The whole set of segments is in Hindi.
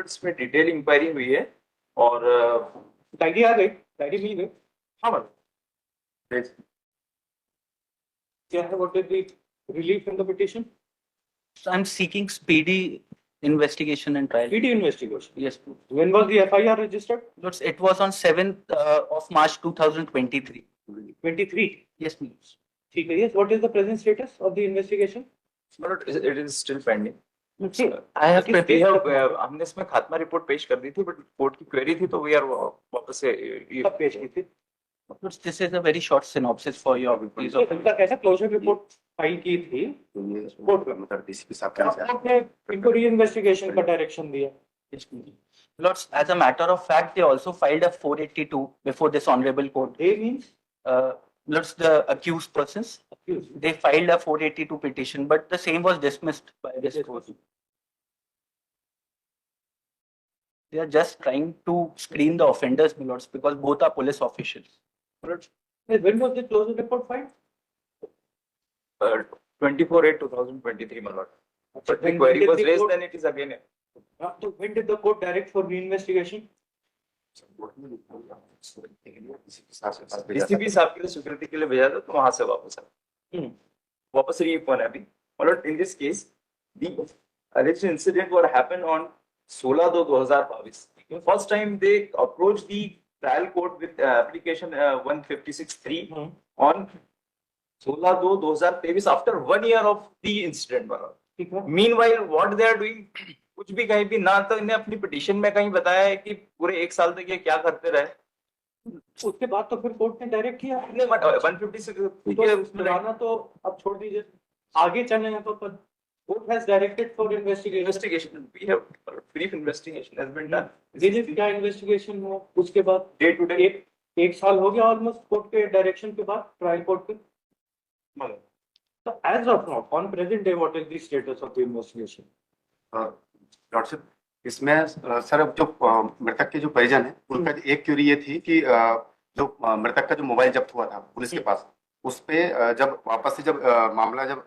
इसमें डिटेल इंक्वायरी हुई है और डायरी आ गई, डायरी मिल गई। हाँ मैडम, क्या है, what is the relief in the petition? So I'm seeking speedy investigation and trial. PD investigation. Yes. When was the FIR registered? Lords, it was on 7th of March 2023. 23. Yes, please. ठीक है, yes. What is the present status of the investigation? but it is still pending. See, I have We prepared. have हमने इसमें खात्मा रिपोर्ट पेश कर दी थी, बट कोर्ट की क्वेरी थी तो वी आर वापस से कब पेश की थी? Lords, this is a very short synopsis for your please. तो इनका कैसा क्लोजर रिपोर्ट फाइल की थी कोर्ट में, मतलब डीसीपी साहब ने इनको री इन्वेस्टिगेशन का डायरेक्शन दिया। Yes, please. Lords, as a matter of fact, they also filed a 482 before this honorable court. They means Lords, the accused persons, accused. they filed a 482 petition, but the same was dismissed by this court. They are just trying to screen the offenders, my lords, because both are police officials. When was the closure report filed? 24/8/2023 my lord. But the When query did was the raised, court- then it is again So when did the court direct for re-investigation? DCP साहब के लिए स्वीकृति के लिए भेजा था, तो वहां से वापस आ वापस रीफोन है अभी। मतलब in this case the alleged incident what happened on 16/2/2022. First time they approached the trial court with application 156(3) on 16/2/2023 after 1 year of the incident. ठीक है। Meanwhile what they are doing, कुछ भी कहीं भी ना तो इन्हें अपनी पिटीशन में कहीं बताया है कि पूरे 1 साल तक ये क्या करते रहे। उसके बाद तो फिर कोर्ट ने डायरेक्ट किया। 156 पुराना तो अब छोड़ दीजिए, आगे चले हैं तो court has directed for investigation. investigation. We have brief investigation has been done. दीजिए क्या इन्वेस्टिगेशन हुआ, उसके बाद Day to day. एक साल हो गया ऑलमोस्ट कोर्ट के डायरेक्शन के बाद ट्रायल कोर्ट के। तो as of now on present day what is the status of the investigation? Lordship, इसमें सर अब जो मृतक के जो परिजन है उनका एक क्यूरी ये थी कि जो मृतक का जो मोबाइल जब्त हुआ था पुलिस के पास, उस पे जब वापस से जब मामला जब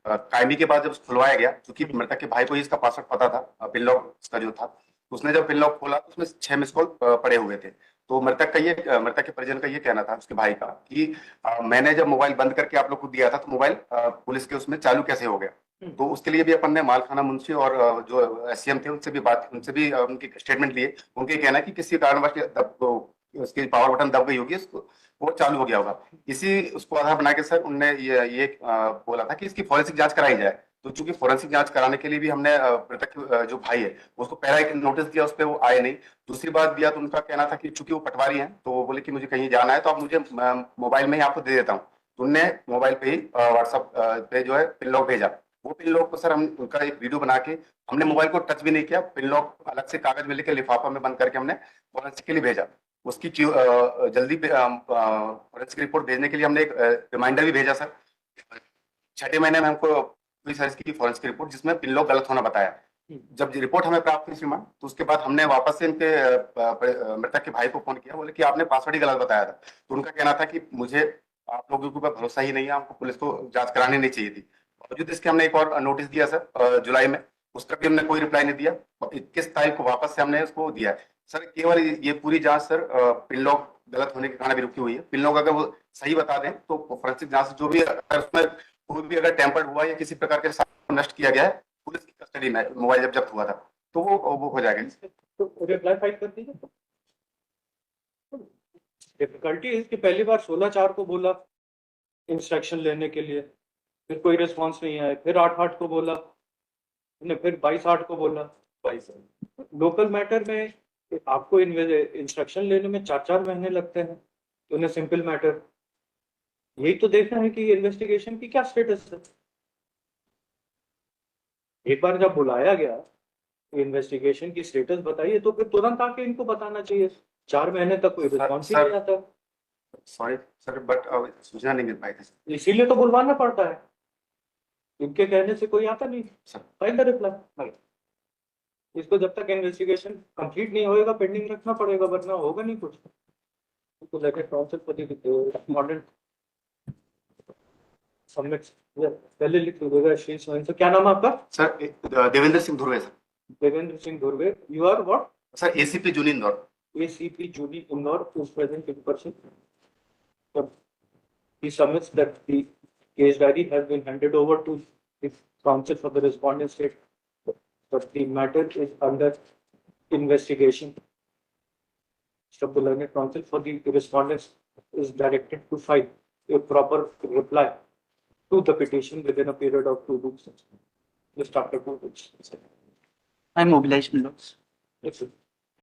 कायमी के बाद जब खुलवाया गया, क्योंकि मृतक के भाई को ही इसका पासवर्ड पता था, पिन लॉक उसका जो था, उसने जब पिन लॉक खोला तो उसमें 6 मिस कॉल पड़े हुए थे। तो मृतक के परिजन का ये कहना था, उसके भाई का, कि मैंने जब मोबाइल बंद करके आप लोग को दिया था तो मोबाइल पुलिस के उसमें चालू कैसे हो गया। तो उसके लिए भी अपन ने मालखाना मुंशी और जो एससीएम थे उनसे भी उनके स्टेटमेंट लिए। उनके कहना है कि किसी कारणवश उसकी पावर बटन दब गई होगी, वो चालू हो गया होगा। इसी उसको आधार बना के सर उनने ये बोला था कि इसकी फॉरेंसिक जांच कराई जाए। तो चूंकि फॉरेंसिक जांच कराने के लिए भी हमने मृतक जो भाई है उसको पहला एक नोटिस दिया, उस पर वो आए नहीं। दूसरी बात दिया तो उनका कहना था कि चूंकि वो पटवारी हैं तो वो बोले कि मुझे कहीं जाना है तो आप मुझे मोबाइल में ही आपको दे देता हूँ। तो उनने मोबाइल पे ही व्हाट्सएप पे जो है पिन लॉक भेजा। वो पिन लॉक को सर हम उनका एक वीडियो बना के, हमने मोबाइल को टच भी नहीं किया, पिन लॉक अलग से कागज में लेकर लिफाफा में बंद करके हमने फॉरेंसिक के लिए भेजा। उसकी जल्दी फॉरेंसिक रिपोर्ट भेजने के लिए हमने एक रिमाइंडर भी भेजा सर। 6ठे महीने में हमको हुई सर इसकी फॉरेंसिक रिपोर्ट, जिसमें पिन लॉक गलत होना बताया। जब रिपोर्ट हमें प्राप्त हुई श्रीमान, तो उसके बाद हमने वापस से इनके मृतक के भाई को फोन किया, बोले कि आपने पासवर्ड ही गलत बताया था। तो उनका कहना था कि मुझे आप लोगों के ऊपर भरोसा ही नहीं है, हमको पुलिस को जांच करानी नहीं चाहिए थी। बावजूद इसके हमने एक और नोटिस दिया सर जुलाई में, उसका भी हमने कोई रिप्लाई नहीं दिया। 21 तारीख को वापस से हमने उसको दिया सर। केवल ये पूरी जांच सर पिन लॉक गलत होने के कारण भी रुकी हुई है। पिन लॉक अगर वो सही बता दें तो फॉरेंसिक जांच से जो भी उसमें कोई भी अगर टेम्पर्ड हुआ या किसी प्रकार के नष्ट किया गया है पुलिस की कस्टडी में मोबाइल जब जब्त हुआ था, तो वो हो जाएगा। तो रिप्लाई फाइल कर दीजिए। डिफिकल्टी इसकी पहली बार 16/4 को बोला इंस्ट्रक्शन लेने के लिए, फिर कोई रिस्पांस नहीं आया, फिर 8/8 को बोला, फिर 22/8 को बोला। लोकल मैटर में आपको इंस्ट्रक्शन लेने में 4-4 महीने लगते हैं, तो उन्हें सिंपल मैटर यही तो देखना है कि इन्वेस्टिगेशन की क्या स्टेटस है। एक बार जब बुलाया गया इन्वेस्टिगेशन की स्टेटस बताइए, तो फिर तुरंत आके इनको बताना चाहिए। 4 महीने तक कोई रिस्पॉन्स ही नहीं आता। सॉरी सर, बट सूचना नहीं मिल पाई थी, इसीलिए तो बुलवाना पड़ता है, इनके कहने से कोई आता नहीं। File the reply. इसको जब तक इन्वेस्टिगेशन कंप्लीट नहीं होएगा पेंडिंग रखना पड़ेगा, वरना होगा नहीं कुछ। तो लेके काउंसिल मॉडल सबमिट पहले लिख लीजिएगा। क्या नाम है आपका? Sir Devendra Singh Dhurve sir. Devendra Singh Dhurve, you are what? Sir ACP Juni Indore. ACP Judy Indore is present in person. He submits that the case diary has been handed over to the counsel for the respondent state, but the matter is under investigation. Mr. Learned counsel for the respondents is directed to file a proper reply to the petition within a period of 2 weeks. Just after 2 weeks. I mobilized, my lords. That's it.